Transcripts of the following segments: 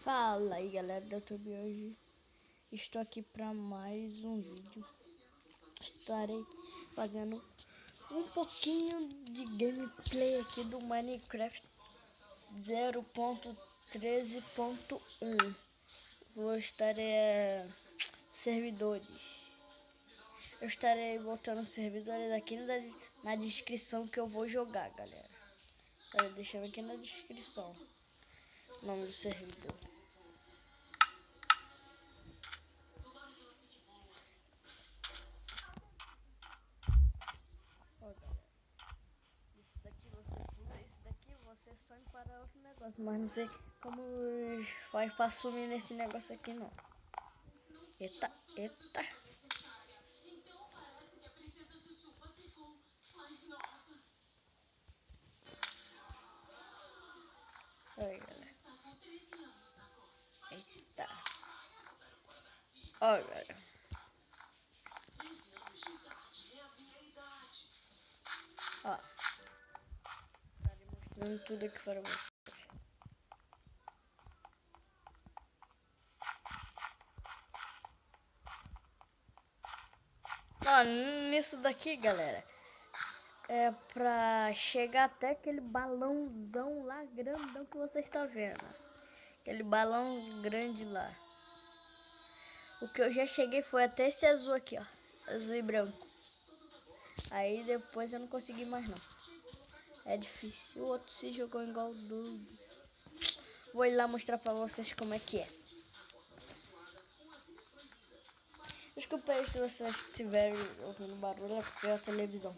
Fala aí, galera do YouTube. Hoje estou aqui para mais um vídeo. Estarei fazendo um pouquinho de gameplay aqui do Minecraft 0.13.1. Vou estar servidores. Eu estarei botando servidores aqui na descrição que eu vou jogar, galera. Deixando aqui na descrição o nome do servidor. Ó, galera, isso daqui você some para outro negócio, mas não sei como faz para sumir nesse negócio aqui não. Eita. Aí, galera. Eita. Ó, galera. Ó. Estarei mostrando tudo aqui para vocês. Ó, nisso daqui, galera, é pra chegar até aquele balãozão lá grandão que você está vendo. Aquele balão grande lá. O que eu já cheguei foi até esse azul aqui, ó. Azul e branco. Aí depois eu não consegui mais não. É difícil. O outro se jogou igual doido. Vou ir lá mostrar pra vocês como é que é. Desculpa aí se vocês estiverem ouvindo barulho, é porque é a televisão.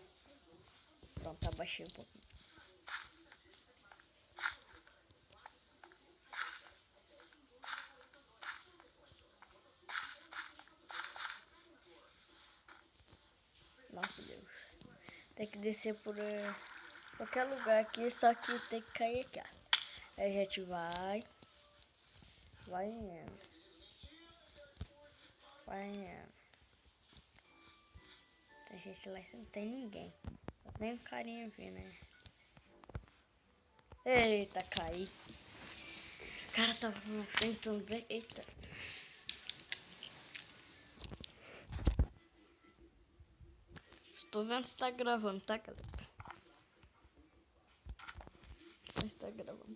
Pronto, abaixei um pouquinho. Nossa Deus. Tem que descer por qualquer lugar aqui, só que tem que cair aqui, ó. Aí a gente vai indo. Tem gente lá, não tem ninguém. Só tem um carinha vindo, né? Eita, caí. O cara tava na frente também. Eita. Estou vendo se tá gravando, tá, galera? Mas tá gravando.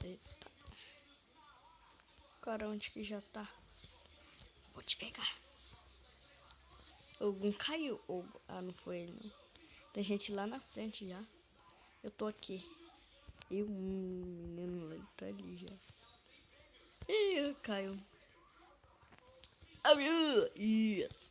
Eita. Cara, onde que já tá? Vou te pegar. Algum caiu. Não foi ele, não. Tem gente lá na frente já. Eu tô aqui. E o menino ele tá ali já. Ih, caiu. Yes.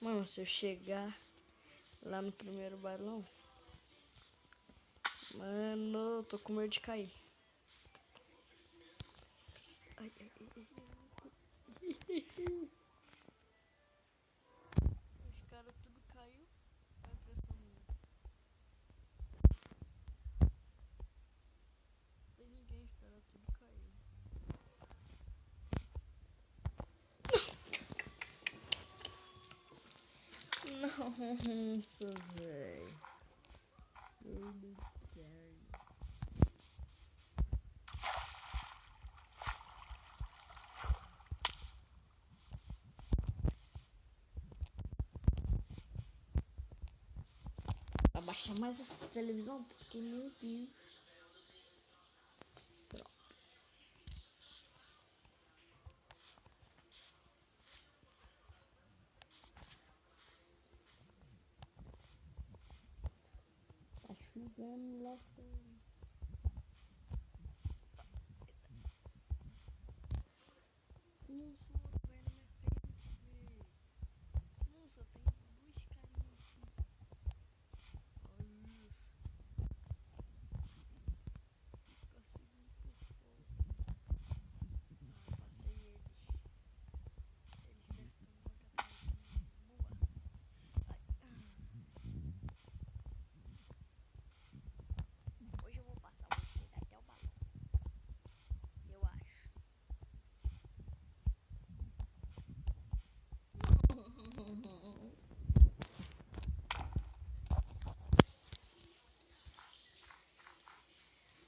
Mano, se eu chegar lá no primeiro balão, mano, eu tô com medo de cair. Ai. Os caras tudo caiu. A impressão minha. Não tem ninguém, os caras tudo caiu. Nossa, velho. Meu Deus do céu. Abaixar mais essa televisão porque meu Deus. Pronto. Tá chovendo lá fora. Nossa, vai na minha frente, velho. Nossa, tem dois carinhas aqui.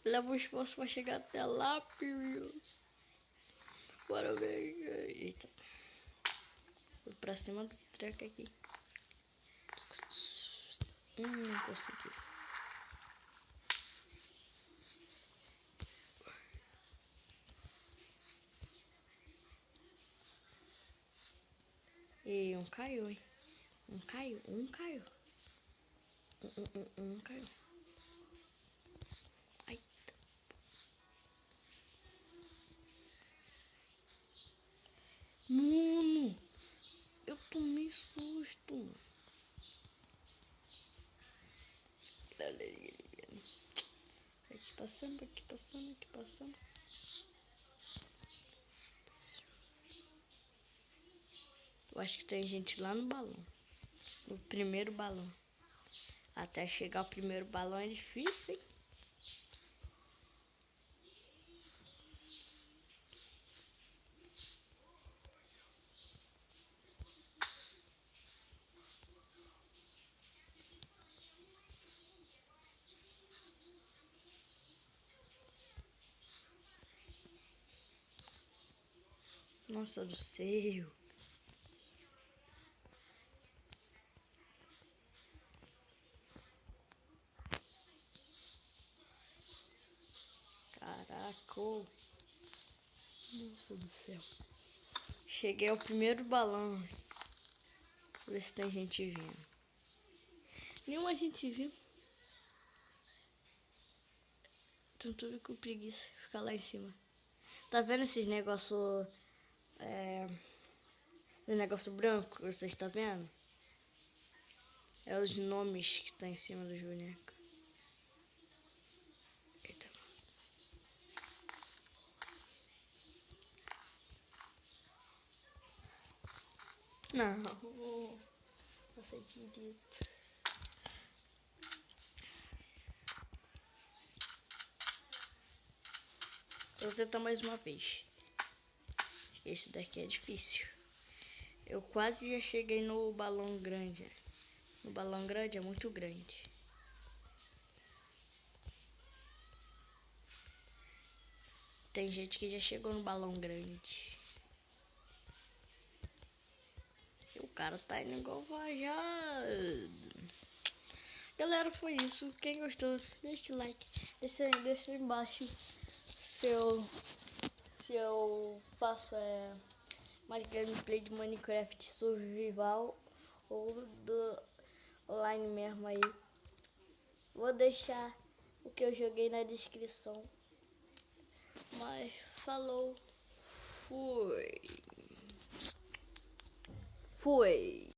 Leva o esforço pra chegar até lá, Pirius. Bora ver. Eita. Vou pra cima do treco aqui. Não consegui. E um caiu, hein? Um caiu. Caiu. Ai. Mano, eu tomei susto. Aqui passando. Eu acho que tem gente lá no balão. No primeiro balão. Até chegar o primeiro balão é difícil, hein? Nossa do céu. Caraca. Nossa do céu. Cheguei ao primeiro balão. Vou ver se tem gente vindo. Nenhuma gente viu. Então tudo com preguiça. Ficar lá em cima. Tá vendo esses negócios... esse negócio branco que você está vendo? É os nomes que tá em cima dos bonecos. Eita. Não. Nossa, idiota. Vou tentar mais uma vez. Esse daqui é difícil. Eu quase já cheguei no balão grande. O balão grande é muito grande. Tem gente que já chegou no balão grande. E o cara tá indo igual vajado. Galera, foi isso. Quem gostou, deixa o like. Deixa aí embaixo se eu faço mais gameplay de Minecraft Survival ou do online mesmo aí. Vou deixar o que eu joguei na descrição. Mas falou. Fui.